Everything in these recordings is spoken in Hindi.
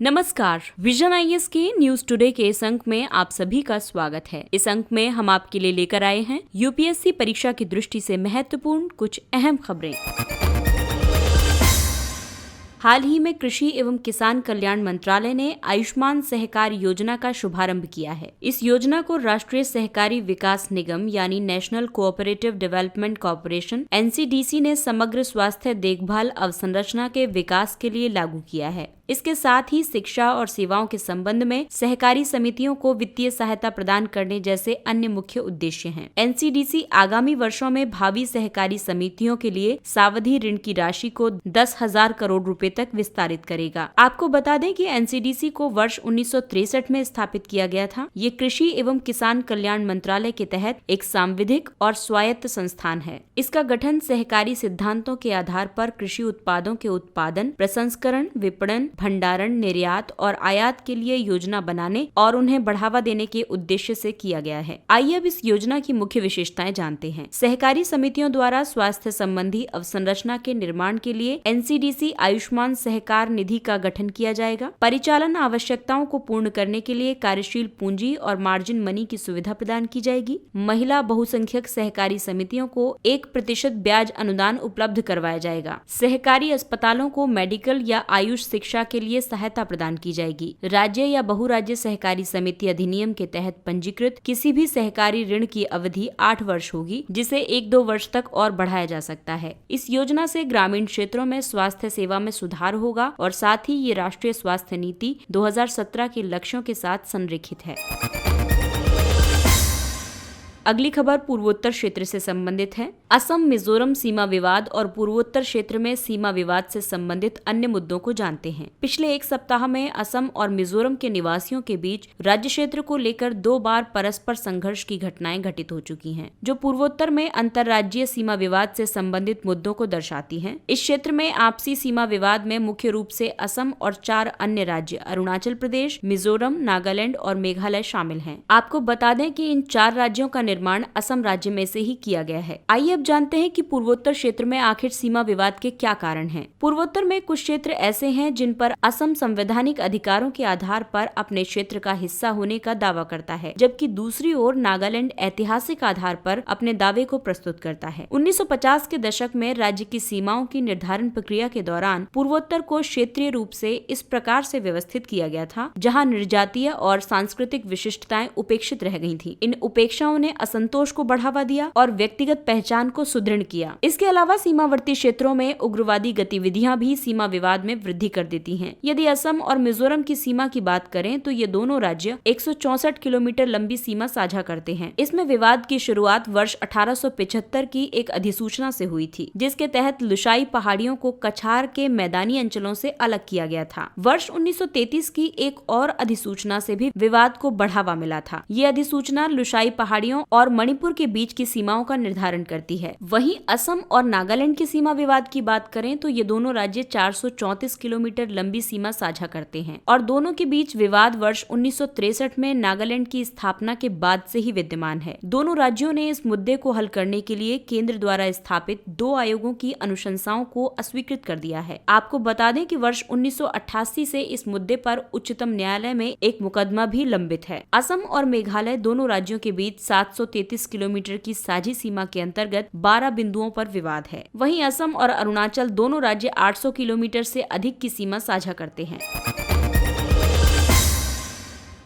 नमस्कार, विजन आईएएस के न्यूज टुडे के इस अंक में आप सभी का स्वागत है। इस अंक में हम आपके लिए लेकर आए हैं यूपीएससी परीक्षा की दृष्टि से महत्वपूर्ण कुछ अहम खबरें। हाल ही में कृषि एवं किसान कल्याण मंत्रालय ने आयुष्मान सहकार योजना का शुभारंभ किया है। इस योजना को राष्ट्रीय सहकारी विकास निगम यानी national cooperative development corporation (NCDC) ने समग्र स्वास्थ्य देखभाल अवसंरचना के विकास के लिए लागू किया है। इसके साथ ही शिक्षा और सेवाओं के संबंध में सहकारी समितियों को वित्तीय सहायता प्रदान करने जैसे अन्य मुख्य उद्देश्य हैं। एनसीडीसी आगामी वर्षों में भावी सहकारी समितियों के लिए सावधि ऋण की राशि को 10,000 करोड़ रुपए तक विस्तारित करेगा। आपको बता दें कि एनसीडीसी को वर्ष 1963 में स्थापित किया गया था। ये कृषि एवं किसान कल्याण मंत्रालय के तहत एक सांविधिक और स्वायत्त संस्थान है। इसका गठन सहकारी सिद्धांतों के आधार पर कृषि उत्पादों के उत्पादन, प्रसंस्करण, विपणन, भंडारण, निर्यात और आयात के लिए योजना बनाने और उन्हें बढ़ावा देने के उद्देश्य से किया गया है। आइए अब इस योजना की मुख्य विशेषताएं जानते हैं। सहकारी समितियों द्वारा स्वास्थ्य संबंधी अवसंरचना के निर्माण के लिए एनसीडीसी आयुष्मान सहकार निधि का गठन किया जाएगा। परिचालन आवश्यकताओं को पूर्ण करने के लिए कार्यशील पूंजी और मार्जिन मनी की सुविधा प्रदान की जाएगी। महिला बहुसंख्यक सहकारी समितियों को 1% ब्याज अनुदान उपलब्ध करवाया जाएगा। सहकारी अस्पतालों को मेडिकल या आयुष शिक्षा के लिए सहायता प्रदान की जाएगी। राज्य या बहुराज्य सहकारी समिति अधिनियम के तहत पंजीकृत किसी भी सहकारी ऋण की अवधि 8 वर्ष होगी, जिसे 1-2 वर्ष तक और बढ़ाया जा सकता है। इस योजना से ग्रामीण क्षेत्रों में स्वास्थ्य सेवा में सुधार होगा और साथ ही ये राष्ट्रीय स्वास्थ्य नीति 2017 के लक्ष्यों के साथ संरेखित है। अगली खबर पूर्वोत्तर क्षेत्र से संबंधित है। असम मिजोरम सीमा विवाद और पूर्वोत्तर क्षेत्र में सीमा विवाद से संबंधित अन्य मुद्दों को जानते हैं। पिछले एक सप्ताह में असम और मिजोरम के निवासियों के बीच राज्य क्षेत्र को लेकर 2 बार परस्पर संघर्ष की घटनाएं घटित हो चुकी हैं, जो पूर्वोत्तर में अंतर्राज्यीय सीमा विवाद से संबंधित मुद्दों को दर्शाती हैं। इस क्षेत्र में आपसी सीमा विवाद में मुख्य रूप से असम और 4 अन्य राज्य अरुणाचल प्रदेश, मिजोरम, नागालैंड और मेघालय शामिल हैं। आपको बता दें कि इन 4 राज्यों का निर्माण असम राज्य में से ही किया गया है। आइए अब जानते हैं कि पूर्वोत्तर क्षेत्र में आखिर सीमा विवाद के क्या कारण हैं। पूर्वोत्तर में कुछ क्षेत्र ऐसे हैं जिन पर असम संवैधानिक अधिकारों के आधार पर अपने क्षेत्र का हिस्सा होने का दावा करता है, जबकि दूसरी ओर नागालैंड ऐतिहासिक आधार पर अपने दावे को प्रस्तुत करता है। 1950 के दशक में राज्य की सीमाओं की निर्धारण प्रक्रिया के दौरान पूर्वोत्तर को क्षेत्रीय रूप से इस प्रकार से व्यवस्थित किया गया था, जहाँ निर्जातीय और सांस्कृतिक विशिष्टताएं उपेक्षित रह गई थी। इन उपेक्षाओं ने असंतोष को बढ़ावा दिया और व्यक्तिगत पहचान को सुदृढ़ किया। इसके अलावा सीमावर्ती क्षेत्रों में उग्रवादी गतिविधियां भी सीमा विवाद में वृद्धि कर देती हैं। यदि असम और मिजोरम की सीमा की बात करें तो ये दोनों राज्य 164 किलोमीटर लंबी सीमा साझा करते हैं। इसमें विवाद की शुरुआत वर्ष 1875 की एक अधिसूचना से हुई थी, जिसके तहत लुशाई पहाड़ियों को कछार के मैदानी अंचलों से अलग किया गया था। वर्ष 1933 की एक और अधिसूचना से भी विवाद को बढ़ावा मिला था। ये अधिसूचना लुशाई पहाड़ियों और मणिपुर के बीच की सीमाओं का निर्धारण करती है। वहीं असम और नागालैंड की सीमा विवाद की बात करें तो ये दोनों राज्य 434 किलोमीटर लंबी सीमा साझा करते हैं और दोनों के बीच विवाद वर्ष 1963 में नागालैंड की स्थापना के बाद से ही विद्यमान है। दोनों राज्यों ने इस मुद्दे को हल करने के लिए केंद्र द्वारा स्थापित 2 आयोगों की अनुशंसाओं को अस्वीकृत कर दिया है। आपको बता दें कि वर्ष 1988 से इस मुद्दे पर उच्चतम न्यायालय में एक मुकदमा भी लंबित है। असम और मेघालय दोनों राज्यों के बीच 733 किलोमीटर की साझी सीमा के अंतर्गत 12 बिंदुओं पर विवाद है। वहीं असम और अरुणाचल दोनों राज्य 800 किलोमीटर से अधिक की सीमा साझा करते हैं।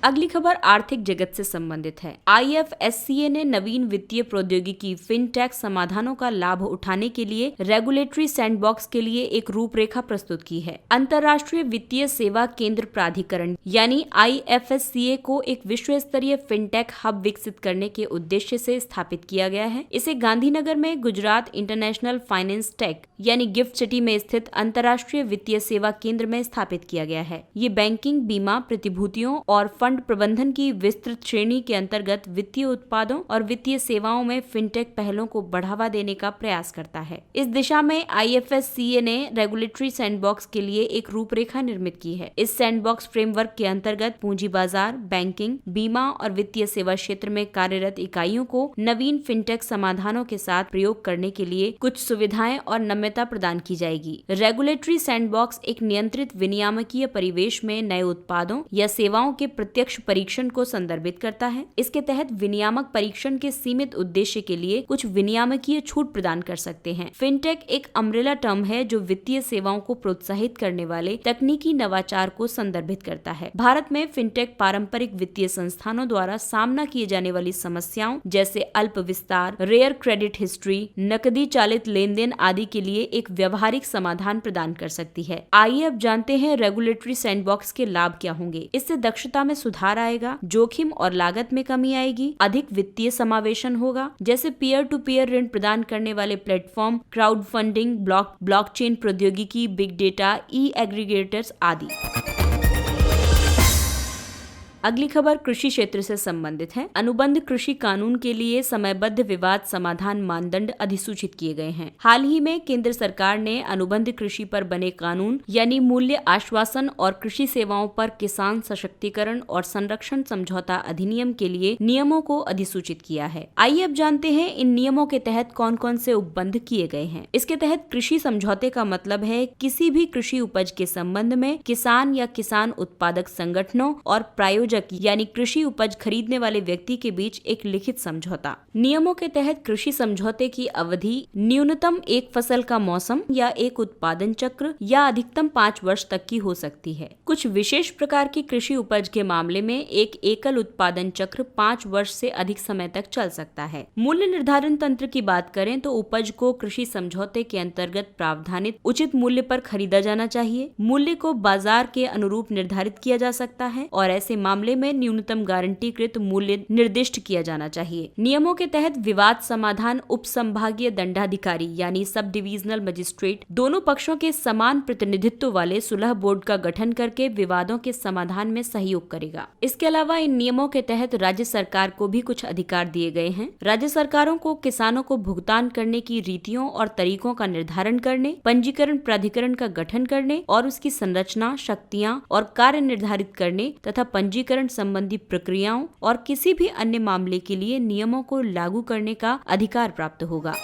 अगली खबर आर्थिक जगत से संबंधित है। IFSCA ने नवीन वित्तीय प्रौद्योगिकी फिनटेक समाधानों का लाभ उठाने के लिए रेगुलेटरी सैंडबॉक्स के लिए एक रूपरेखा प्रस्तुत की है। अंतर्राष्ट्रीय वित्तीय सेवा केंद्र प्राधिकरण यानी IFSCA को एक विश्व स्तरीय फिनटेक हब विकसित करने के उद्देश्य से स्थापित किया गया है। इसे गांधीनगर में गुजरात इंटरनेशनल फाइनेंस टेक यानी गिफ्ट सिटी में स्थित अंतर्राष्ट्रीय वित्तीय सेवा केंद्र में स्थापित किया गया है। ये बैंकिंग, बीमा, प्रतिभूतियों और फंड फंड प्रबंधन की विस्तृत श्रेणी के अंतर्गत वित्तीय उत्पादों और वित्तीय सेवाओं में फिनटेक पहलों को बढ़ावा देने का प्रयास करता है। इस दिशा में IFSCA ने रेगुलेटरी सैंडबॉक्स के लिए एक रूपरेखा निर्मित की है। इस सैंडबॉक्स फ्रेमवर्क के अंतर्गत पूंजी बाजार, बैंकिंग, बीमा और वित्तीय सेवा क्षेत्र में कार्यरत इकाइयों को नवीन फिनटेक समाधानों के साथ प्रयोग करने के लिए कुछ सुविधाएं और नम्यता प्रदान की जाएगी। रेगुलेटरी सैंडबॉक्स एक नियंत्रित विनियामकीय परिवेश में नए उत्पादों या सेवाओं के प्रत्यक्ष परीक्षण को संदर्भित करता है। इसके तहत विनियामक परीक्षण के सीमित उद्देश्य के लिए कुछ विनियामकीय छूट प्रदान कर सकते हैं। फिनटेक एक अम्ब्रेला टर्म है जो वित्तीय सेवाओं को प्रोत्साहित करने वाले तकनीकी नवाचार को संदर्भित करता है। भारत में फिनटेक पारंपरिक वित्तीय संस्थानों द्वारा सामना किए जाने वाली समस्याओं जैसे अल्प विस्तार, रेयर क्रेडिट हिस्ट्री, नकदी चालित लेन देन आदि के लिए एक व्यवहारिक समाधान प्रदान कर सकती है। आइए अब जानते हैं रेगुलेटरी सैंडबॉक्स के लाभ क्या होंगे। इससे दक्षता में सुधार आएगा, जोखिम और लागत में कमी आएगी, अधिक वित्तीय समावेशन होगा जैसे पीयर टू पीयर ऋण प्रदान करने वाले प्लेटफॉर्म, क्राउड फंडिंग, ब्लॉकचेन प्रौद्योगिकी, बिग डेटा, एग्रीगेटर्स आदि। अगली खबर कृषि क्षेत्र से संबंधित है। अनुबंध कृषि कानून के लिए समयबद्ध विवाद समाधान मानदंड अधिसूचित किए गए हैं। हाल ही में केंद्र सरकार ने अनुबंध कृषि पर बने कानून यानी मूल्य आश्वासन और कृषि सेवाओं पर किसान सशक्तिकरण और संरक्षण समझौता अधिनियम के लिए नियमों को अधिसूचित किया है। आइए अब जानते हैं इन नियमों के तहत कौन कौन से उपबंध किए गए हैं। इसके तहत कृषि समझौते का मतलब है किसी भी कृषि उपज के संबंध में किसान या किसान उत्पादक संगठनों और प्रायोजक यानी कृषि उपज खरीदने वाले व्यक्ति के बीच एक लिखित समझौता। नियमों के तहत कृषि समझौते की अवधि न्यूनतम एक फसल का मौसम या एक उत्पादन चक्र या अधिकतम 5 वर्ष तक की हो सकती है। कुछ विशेष प्रकार की कृषि उपज के मामले में एक एकल उत्पादन चक्र 5 वर्ष से अधिक समय तक चल सकता है। मूल्य निर्धारण तंत्र की बात करें तो उपज को कृषि समझौते के अंतर्गत प्रावधानित उचित मूल्य पर खरीदा जाना चाहिए। मूल्य को बाजार के अनुरूप निर्धारित किया जा सकता है और ऐसे मामले में न्यूनतम गारंटीकृत मूल्य निर्दिष्ट किया जाना चाहिए। नियमों के तहत विवाद समाधान उप संभागीय दंडाधिकारी यानी सब डिविजनल मजिस्ट्रेट दोनों पक्षों के समान प्रतिनिधित्व वाले सुलह बोर्ड का गठन करके विवादों के समाधान में सहयोग करेगा। इसके अलावा इन नियमों के तहत राज्य सरकार को भी कुछ अधिकार दिए गए हैं। राज्य सरकारों को किसानों को भुगतान करने की रीतियों और तरीकों का निर्धारण करने, पंजीकरण प्राधिकरण का गठन करने और उसकी संरचना, शक्तियां और कार्य निर्धारित करने तथा पंजीकरण संबंधी प्रक्रियाओं और किसी भी अन्य मामले के लिए नियमों को लागू करने का अधिकार प्राप्त होगा।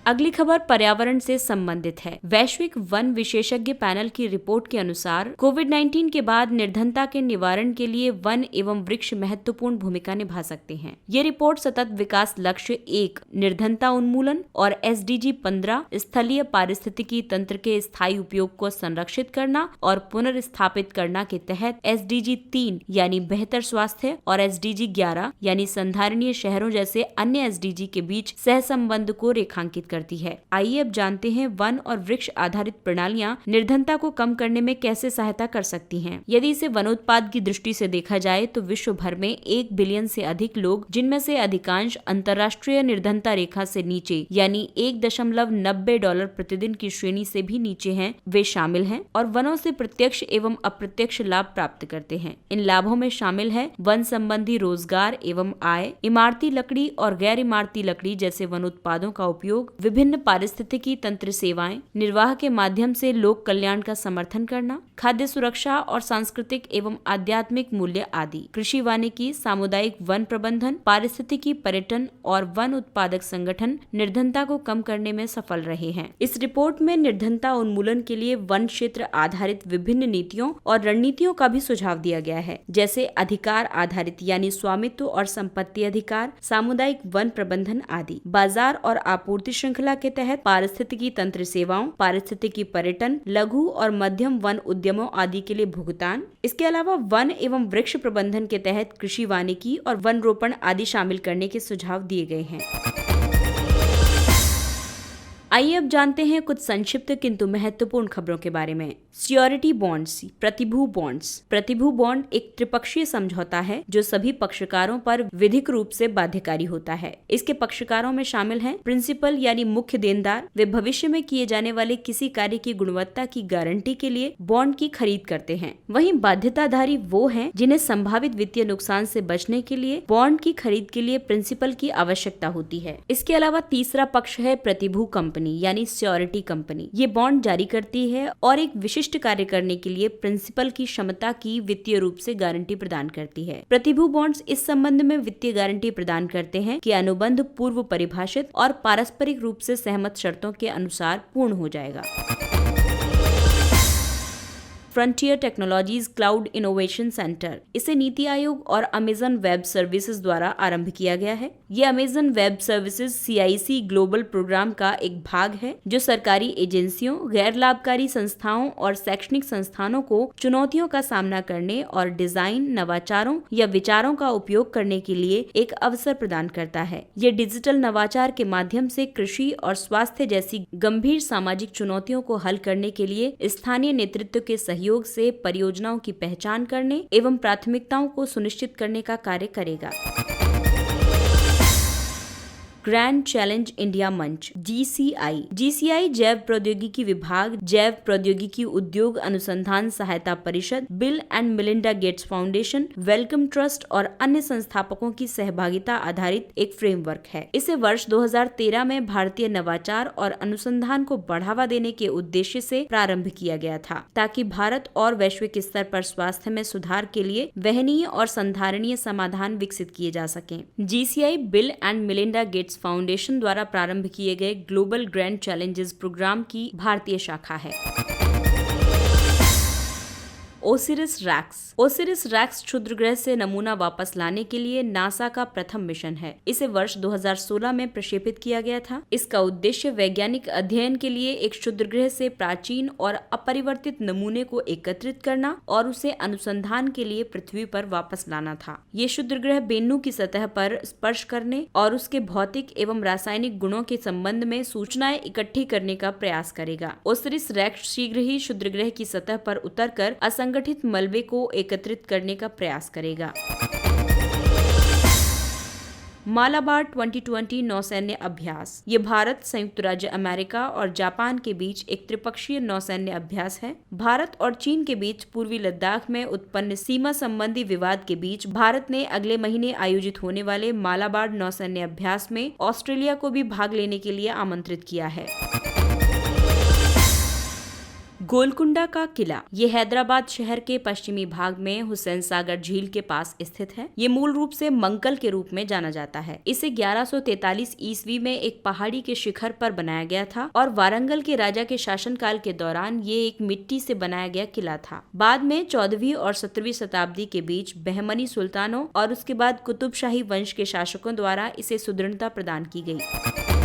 अगली खबर पर्यावरण से संबंधित है। वैश्विक वन विशेषज्ञ पैनल की रिपोर्ट के अनुसार कोविड-19 के बाद निर्धनता के निवारण के लिए वन एवं वृक्ष महत्वपूर्ण भूमिका निभा सकते हैं। ये रिपोर्ट सतत विकास लक्ष्य 1 निर्धनता उन्मूलन और SDG 15 स्थलीय पारिस्थितिकी तंत्र के स्थायी उपयोग को संरक्षित करना और पुनर्स्थापित करना के तहत SDG 3 यानी बेहतर स्वास्थ्य और SDG 11 यानी संधारणीय शहरों जैसे अन्य SDG के बीच सहसंबंध को रेखांकित करती है। आइए अब जानते हैं वन और वृक्ष आधारित प्रणालियां निर्धनता को कम करने में कैसे सहायता कर सकती हैं। यदि इसे वनोत्पाद की दृष्टि से देखा जाए तो विश्व भर में 1 बिलियन से अधिक लोग, जिनमें से अधिकांश अंतर्राष्ट्रीय निर्धनता रेखा से नीचे यानी $1.90 प्रतिदिन की श्रेणी से भी नीचे हैं, वे शामिल हैं और वनों से प्रत्यक्ष एवं अप्रत्यक्ष लाभ प्राप्त करते हैं। इन लाभों में शामिल है वन संबंधी रोजगार एवं आय, इमारती लकड़ी और गैर इमारती लकड़ी जैसे वन उत्पादों का उपयोग, विभिन्न पारिस्थितिकी तंत्र सेवाएं, निर्वाह के माध्यम से लोक कल्याण का समर्थन करना, खाद्य सुरक्षा और सांस्कृतिक एवं आध्यात्मिक मूल्य आदि। कृषि वानिकी, सामुदायिक वन प्रबंधन, पारिस्थितिकी, पर्यटन और वन उत्पादक संगठन निर्धनता को कम करने में सफल रहे हैं। इस रिपोर्ट में निर्धनता उन्मूलन के लिए वन क्षेत्र आधारित विभिन्न नीतियों और रणनीतियों का भी सुझाव दिया गया है, जैसे अधिकार आधारित यानी स्वामित्व और संपत्ति अधिकार, सामुदायिक वन प्रबंधन आदि। बाजार और आपूर्ति श्रृंखला के तहत पारिस्थितिकी तंत्र सेवाओं, पारिस्थितिकी पर्यटन, लघु और मध्यम वन उद्यमों आदि के लिए भुगतान। इसके अलावा वन एवं वृक्ष प्रबंधन के तहत कृषि वानिकी और वन रोपण आदि शामिल करने के सुझाव दिए गए हैं। आइए अब जानते हैं कुछ संक्षिप्त किंतु महत्वपूर्ण खबरों के बारे में। श्योरिटी बॉन्ड्स, प्रतिभू बॉन्ड्स। प्रतिभू बॉन्ड एक त्रिपक्षीय समझौता है जो सभी पक्षकारों पर विधिक रूप से बाध्यकारी होता है। इसके पक्षकारों में शामिल हैं प्रिंसिपल यानी मुख्य देनदार। वे भविष्य में किए जाने वाले किसी कार्य की गुणवत्ता की गारंटी के लिए बॉन्ड की खरीद करते हैं। वहीं बाध्यताधारी वो हैं जिन्हें संभावित वित्तीय नुकसान से बचने के लिए बॉन्ड की खरीद के लिए प्रिंसिपल की आवश्यकता होती है। इसके अलावा तीसरा पक्ष है प्रतिभू कंपनी यानी श्योरिटी कंपनी। ये बॉन्ड जारी करती है और एक विशिष्ट कार्य करने के लिए प्रिंसिपल की क्षमता की वित्तीय रूप से गारंटी प्रदान करती है। प्रतिभू बॉन्ड्स इस संबंध में वित्तीय गारंटी प्रदान करते हैं कि अनुबंध पूर्व परिभाषित और पारस्परिक रूप से सहमत शर्तों के अनुसार पूर्ण हो जाएगा। Frontier technologies cloud innovation centre, इसे नीति आयोग और अमेजन वेब सर्विसेज द्वारा आरंभ किया गया है। ये Amazon Web Services CIC global programme का एक भाग है जो सरकारी एजेंसियों, गैर लाभकारी संस्थाओं और शैक्षणिक संस्थानों को चुनौतियों का सामना करने और डिजाइन, नवाचारों या विचारों का उपयोग करने के लिए एक अवसर प्रदान करता है। ये डिजिटल नवाचार के माध्यम से कृषि और स्वास्थ्य जैसी गंभीर सामाजिक चुनौतियों को हल करने के लिए स्थानीय नेतृत्व के सहयोग से परियोजनाओं की पहचान करने एवं प्राथमिकताओं को सुनिश्चित करने का कार्य करेगा। ग्रैंड चैलेंज इंडिया मंच GCI जैव प्रौद्योगिकी विभाग, जैव प्रौद्योगिकी उद्योग अनुसंधान सहायता परिषद, bill and Melinda Gates foundation, Wellcome Trust और अन्य संस्थापकों की सहभागिता आधारित एक फ्रेमवर्क है। इसे वर्ष 2013 में भारतीय नवाचार और अनुसंधान को बढ़ावा देने के उद्देश्य से प्रारंभ किया गया था ताकि भारत और वैश्विक स्तर पर स्वास्थ्य में सुधार के लिए वहनीय और संधारणीय समाधान विकसित किए जा सकें। GCI bill and Melinda Gates foundation द्वारा प्रारंभ किए गए ग्लोबल ग्रैंड चैलेंजेस प्रोग्राम की भारतीय शाखा है। ओसिरिस रैक्स क्षुद्रग्रह से नमूना वापस लाने के लिए नासा का प्रथम मिशन है। इसे वर्ष 2016 में प्रक्षेपित किया गया था। इसका उद्देश्य वैज्ञानिक अध्ययन के लिए एक क्षुद्रग्रह से प्राचीन और अपरिवर्तित नमूने को एकत्रित करना और उसे अनुसंधान के लिए पृथ्वी पर वापस लाना था। ये क्षुद्रग्रह बेन्नू की सतह पर स्पर्श करने और उसके भौतिक एवं रासायनिक गुणों के संबंध में सूचनाएं इकट्ठी करने का प्रयास करेगा। ओसिरिस रैक्स शीघ्र ही क्षुद्रग्रह की सतह पर उतरकर असंगठित मलबे को एकत्रित करने का प्रयास करेगा। मालाबार 2020 नौसैन्य अभ्यास, ये भारत, संयुक्त राज्य अमेरिका और जापान के बीच एक त्रिपक्षीय नौसैन्य अभ्यास है। भारत और चीन के बीच पूर्वी लद्दाख में उत्पन्न सीमा संबंधी विवाद के बीच भारत ने अगले महीने आयोजित होने वाले मालाबार नौसैन्य अभ्यास में ऑस्ट्रेलिया को भी भाग लेने के लिए आमंत्रित किया है। गोलकुंडा का किला, ये हैदराबाद शहर के पश्चिमी भाग में हुसैन सागर झील के पास स्थित है। ये मूल रूप से मंकल के रूप में जाना जाता है। इसे 1143 ईस्वी में एक पहाड़ी के शिखर पर बनाया गया था और वारंगल के राजा के शासनकाल के दौरान ये एक मिट्टी से बनाया गया किला था। बाद में 14वीं और 17वीं शताब्दी के बीच बहमनी सुल्तानों और उसके बाद कुतुबशाही वंश के शासकों द्वारा इसे सुदृढ़ता प्रदान की गई।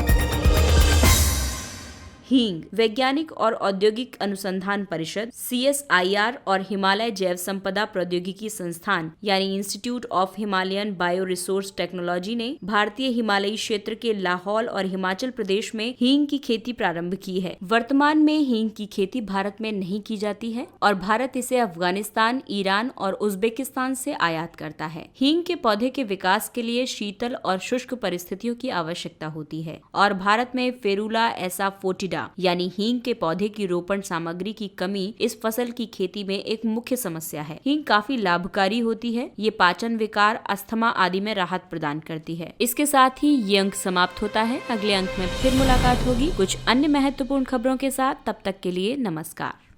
हींग, वैज्ञानिक और औद्योगिक अनुसंधान परिषद CSIR और हिमालय जैव संपदा प्रौद्योगिकी संस्थान यानी institute of Himalayan bio resource technology ने भारतीय हिमालयी क्षेत्र के लाहौल और हिमाचल प्रदेश में हींग की खेती प्रारंभ की है। वर्तमान में हींग की खेती भारत में नहीं की जाती है और भारत इसे अफगानिस्तान, ईरान और उज्बेकिस्तान से आयात करता है। हींग के पौधे के विकास के लिए शीतल और शुष्क परिस्थितियों की आवश्यकता होती है और भारत में फेरुला एसा फोर्टिडा यानी हींग के पौधे की रोपण सामग्री की कमी इस फसल की खेती में एक मुख्य समस्या है। हींग काफी लाभकारी होती है। ये पाचन विकार, अस्थमा आदि में राहत प्रदान करती है। इसके साथ ही ये अंक समाप्त होता है। अगले अंक में फिर मुलाकात होगी कुछ अन्य महत्वपूर्ण खबरों के साथ। तब तक के लिए नमस्कार।